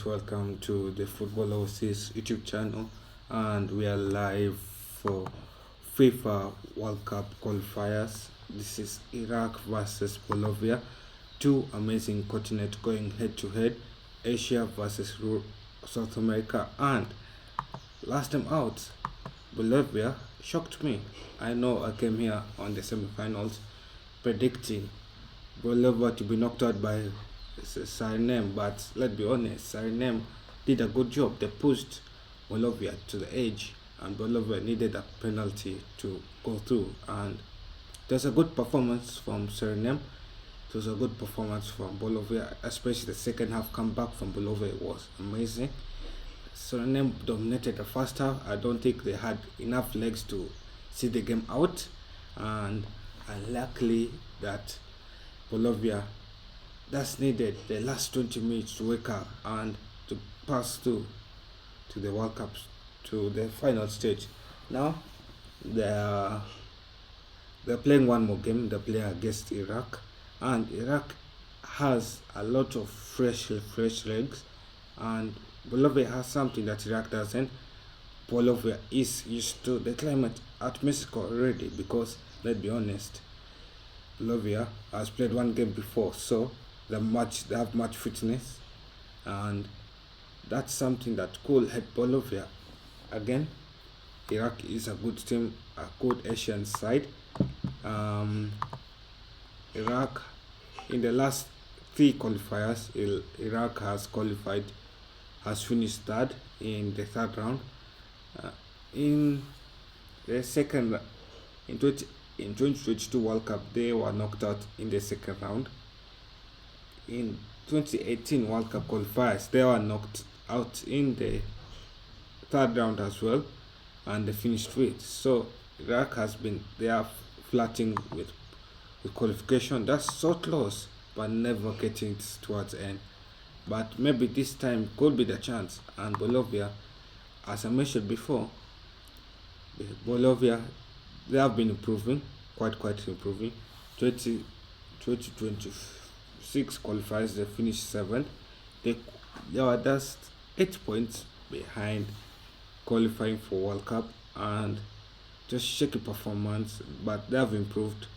welcome to the Football Overseas YouTube channel, and we are live for FIFA World Cup qualifiers. This is Iraq versus Bolivia, two amazing continents going head to head, Asia versus South America, and last time out, Bolivia shocked me. I know I came here on the semi-finals predicting Bolivia to be knocked out by Suriname, but let's be honest, Suriname did a good job. They pushed Bolivia to the edge, and Bolivia needed a penalty to go through. And there's a good performance from Suriname. It was a good performance from Bolivia, especially the second half comeback from Bolivia was amazing. Suriname dominated the first half. I don't think they had enough legs to see the game out, and unluckily that Bolivia that's needed the last 20 minutes to wake up and to pass through to the World Cup, to the final stage. Now they're playing one more game. They're playing against Iraq, and Iraq has a lot of fresh legs, and Bolivia has something that Iraq doesn't. Bolivia is used to the climate at Mexico already, because let's be honest, Bolivia has played one game before, so they have much fitness, and that's something that could help Bolivia. Again, Iraq is a good team, a good Asian side. Iraq, in the last three qualifiers, Iraq has finished third in the third round. In the second, in 2022 World Cup, they were knocked out in the second round. In 2018 World Cup qualifiers, they were knocked out in the third round as well, and they finished fifth. So Iraq they are flirting with qualification. That's so close, but never getting it towards the end. But maybe this time could be the chance. And Bolivia, as I mentioned before, Bolivia, they have been improving, quite improving. 2026 qualifiers, they finished 7th. They were just 8 points behind qualifying for World Cup, and just shaky performance, but they have improved.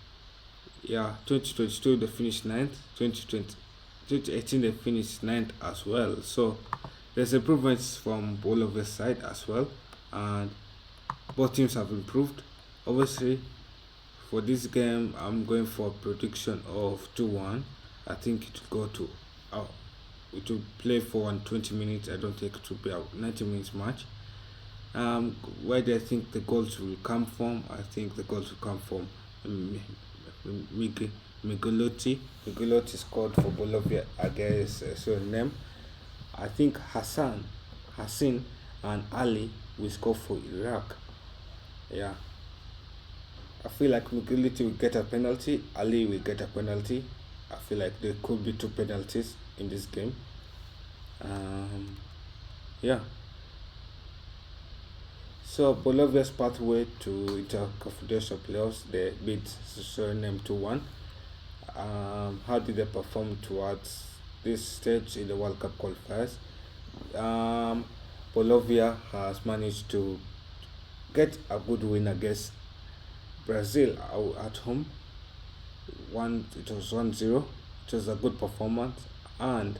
2022 they finished 9th, 2018 they finished 9th as well. So there's improvements from Bolivia's side as well, and both teams have improved. Obviously, for this game, I'm going for a prediction of 2-1. I think it will go to it will play for 120 minutes. I don't think it will be a 90 minutes match. Where do I think the goals will come from? I think the goals will come from Miguelotti. Miguelotti scored for Bolivia against Suriname. I think Hassan, and Ali will score for Iraq. Yeah. I feel like Miguelotti will get a penalty, Ali will get a penalty. I feel like there could be 2 penalties in this game. Yeah. So Bolivia's pathway to interconfederation playoffs, they beat Suriname 2-1. How did they perform towards this stage in the World Cup qualifiers? Bolivia has managed to get a good win against Brazil at home. It was 1-0. It was a good performance, and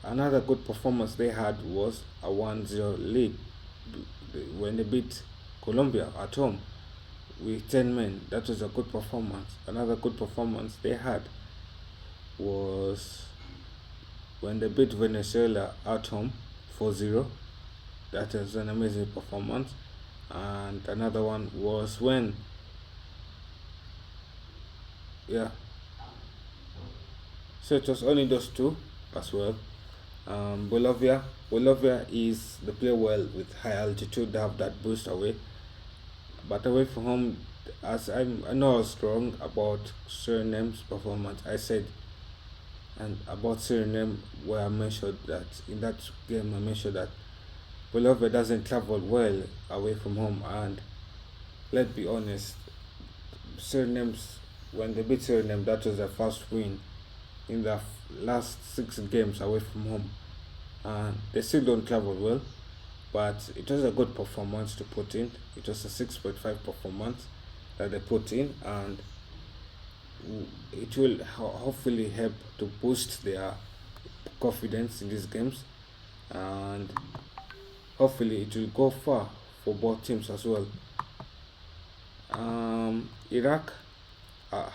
another good performance they had was a 1-0 lead when they beat Colombia at home with 10 men. That was a good performance. Another good performance they had was when they beat Venezuela at home 4-0. That was an amazing performance. And another one was when so it was only those two as well. Bolivia is, they play well with high altitude. They have that boost away, but away from home, as I know I was wrong about Suriname's performance. I said, and about Suriname, where I mentioned that in that game, I mentioned that Bolivia doesn't travel well away from home, and let's be honest, when they beat Suriname, that was their first win in the last 6 games away from home. and they still don't travel well, but it was a good performance to put in. It was a 6.5 performance that they put in, and it will hopefully help to boost their confidence in these games, and hopefully it will go far for both teams as well. Iraq, uh,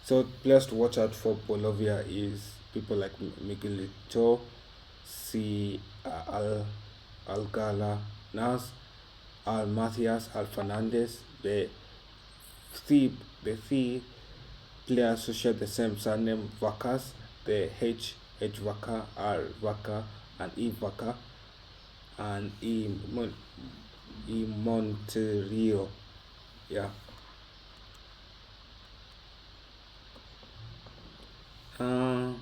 so players to watch out for Bolivia is people like Miguelito, C. Al Nas, Al Matthias, Al Fernandez. Three, the three players who share the same surname, Vacas, the H Vaca, R Vaca, and E Vaca, and E Monterio. Yeah. Uh,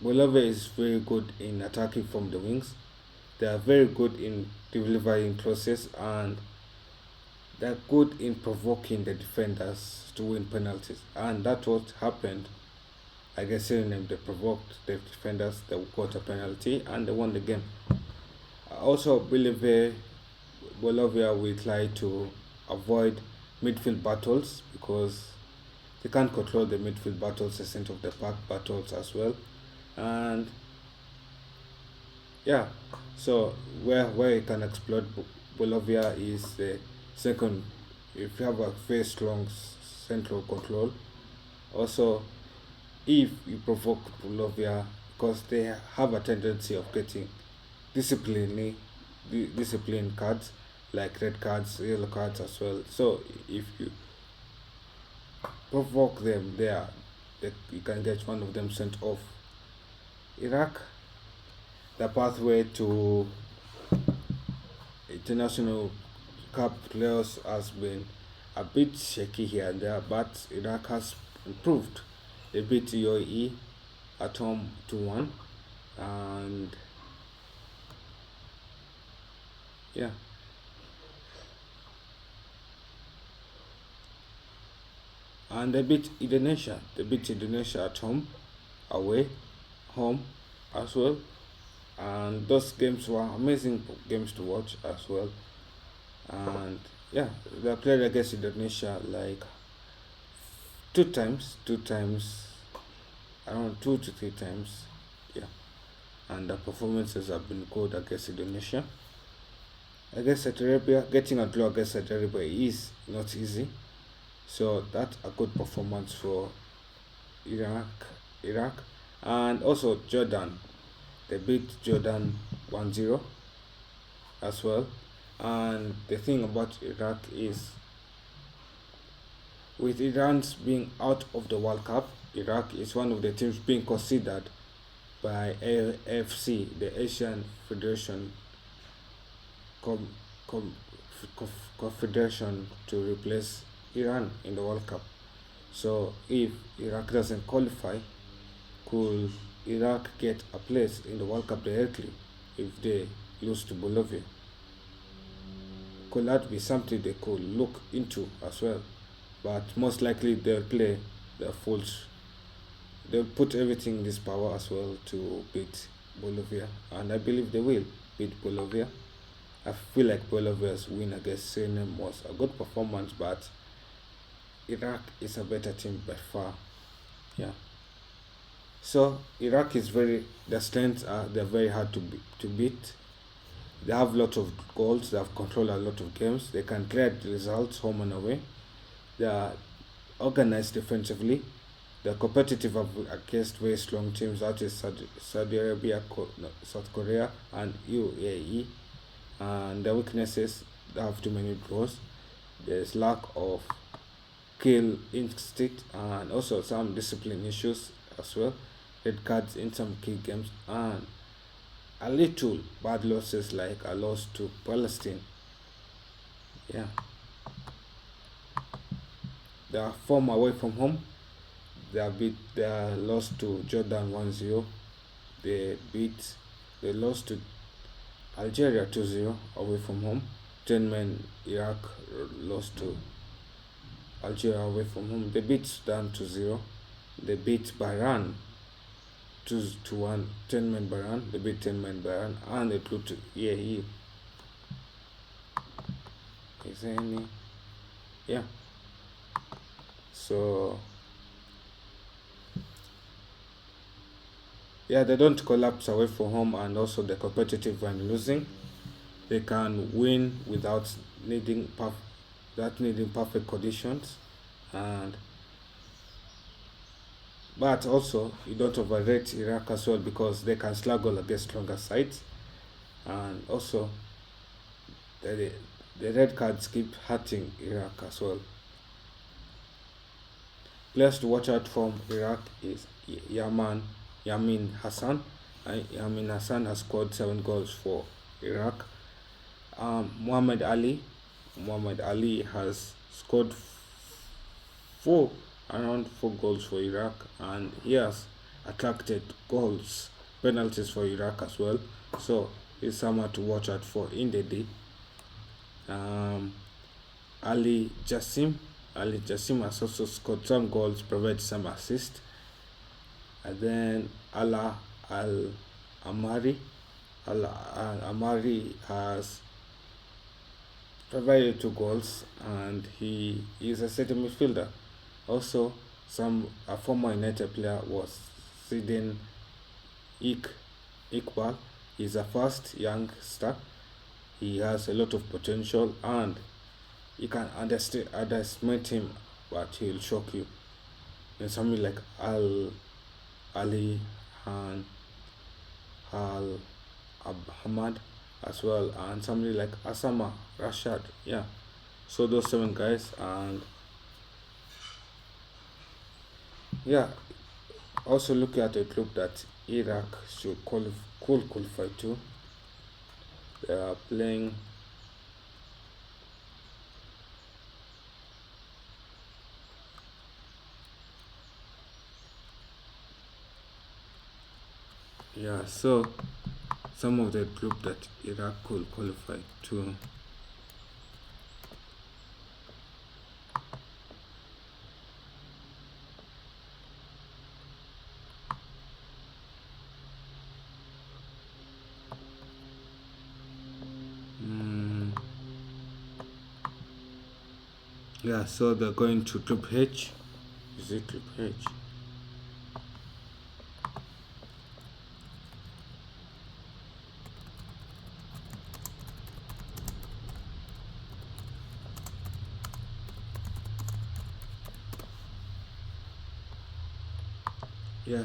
Bolivia is very good in attacking from the wings. They are very good in delivering crosses, and they're good in provoking the defenders to win penalties. And that's what happened. I guess Suriname, they provoked the defenders, they got a penalty, and they won the game. I also believe Bolivia will try to avoid midfield battles because they can't control the midfield battles, the center of the park battles as well. And yeah, so where you can exploit Bolivia is the second. If you have a very strong central control, also if you provoke Bolivia, because they have a tendency of getting disciplinary discipline cards like red cards, yellow cards as well. So if you provoke them there, you can get one of them sent off. Iraq, the pathway to international cup players has been a bit shaky here and there, but Iraq has improved. They beat UAE at home 2-1, and yeah, and they beat Indonesia. They beat Indonesia at home, away, home as well, and those games were amazing games to watch as well. And yeah, they played against Indonesia like two times, around 2 to 3 times. Yeah, and the performances have been good against Indonesia. Against Saudi Arabia, getting a draw against Saudi Arabia is not easy. So that's a good performance for Iraq, Iraq, and also Jordan. They beat Jordan 1-0 as well. And the thing about Iraq is, with Iran's being out of the World Cup, Iraq is one of the teams being considered by AFC, the Asian Federation com, com, Confederation, to replace Iran in the World Cup. So if Iraq doesn't qualify, could Iraq get a place in the World Cup directly if they lose to Bolivia? Could that be something they could look into as well? But most likely they'll play the full. They'll put everything in this power as well to beat Bolivia, and I believe they will beat Bolivia. I feel like Bolivia's win against Suriname was a good performance, but Iraq is a better team by far. Yeah. So Iraq is their strengths are they're very hard to beat. They have lots of goals. They have controlled a lot of games. They can get results home and away. They are organized defensively. They're competitive against very strong teams such as Saudi Arabia, South Korea, and UAE. And their weaknesses, they have too many draws. There's lack of kill instinct, and also some discipline issues as well. Red cards in some key games, and a little bad losses like a loss to Palestine. Yeah. They are form away from home. They are lost to Jordan 1-0. They lost to Algeria 2-0 away from home. German Iraq lost to Algeria away from home. They beat Sudan 2-0. They beat Bahrain to 1, 10 men by run, they beat 10 men by run, and it looked, yeah, is there any, yeah, so yeah, they don't collapse away from home, and also they're competitive when losing. They can win without needing perfect conditions, and but also you don't overrate Iraq as well, because they can struggle against stronger sides, and also the, the red cards keep hurting Iraq as well. Players to watch out from Iraq is Yamin Hassan. Yamin Hassan has scored 7 goals for Iraq. Muhammad Ali has scored around 4 goals for Iraq, and he has attracted penalties for Iraq as well. So he's someone to watch out for in the day. Ali Jassim has also scored some goals, provided some assists. And then Al Amari has provided 2 goals, and he is a center midfielder. Also, a former United player was Zidane Iqbal. He's a fast youngster. He has a lot of potential, and you can underestimate him, but he'll shock you. And something like Ali and Al Ahmad as well, and somebody like Asama Rashad. Yeah, so those 7 guys, and yeah, also look at the group that Iraq could qualify to. They are playing so some of the group that Iraq could qualify to. So they're going to Group H. Is it Group H?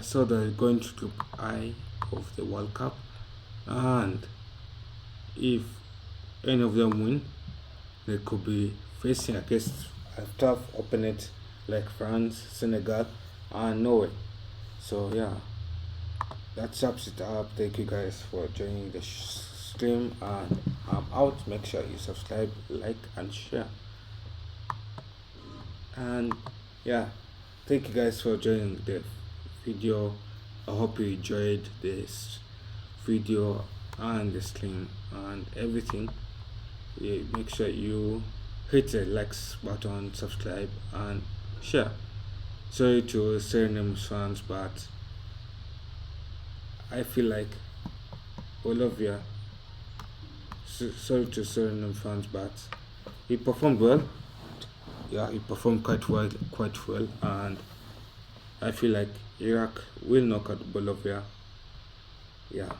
So they're going to Group I of the World Cup, and if any of them win, they could be facing against a tough opponent like France, Senegal, and Norway. So yeah, that sums it up. Thank you guys for joining the stream, and I'm out. Make sure you subscribe, like, and share. And yeah, thank you guys for joining the video. I hope you enjoyed this video and the stream and everything. Make sure you hit the likes button, subscribe, and share. Sorry to Suriname fans, but I feel like Bolivia. Sorry to Suriname fans, but he performed well. Yeah, he performed quite well, and I feel like Iraq will knock out Bolivia. Yeah,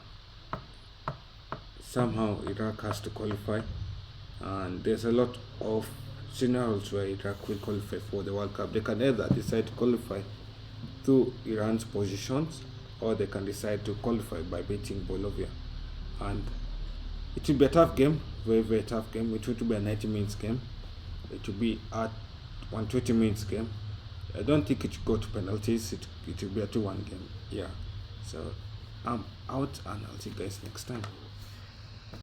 somehow Iraq has to qualify, and there's a lot of scenarios where Iraq will qualify for the World Cup. They can either decide to qualify through Iran's positions, or they can decide to qualify by beating Bolivia. And it will be a tough game, very tough game. It will be a 90 minutes game. It will be at 120 minutes game. I don't think it will go to penalties. It will be a 2-1 game. Yeah, so I'm out, and I'll see you guys next time.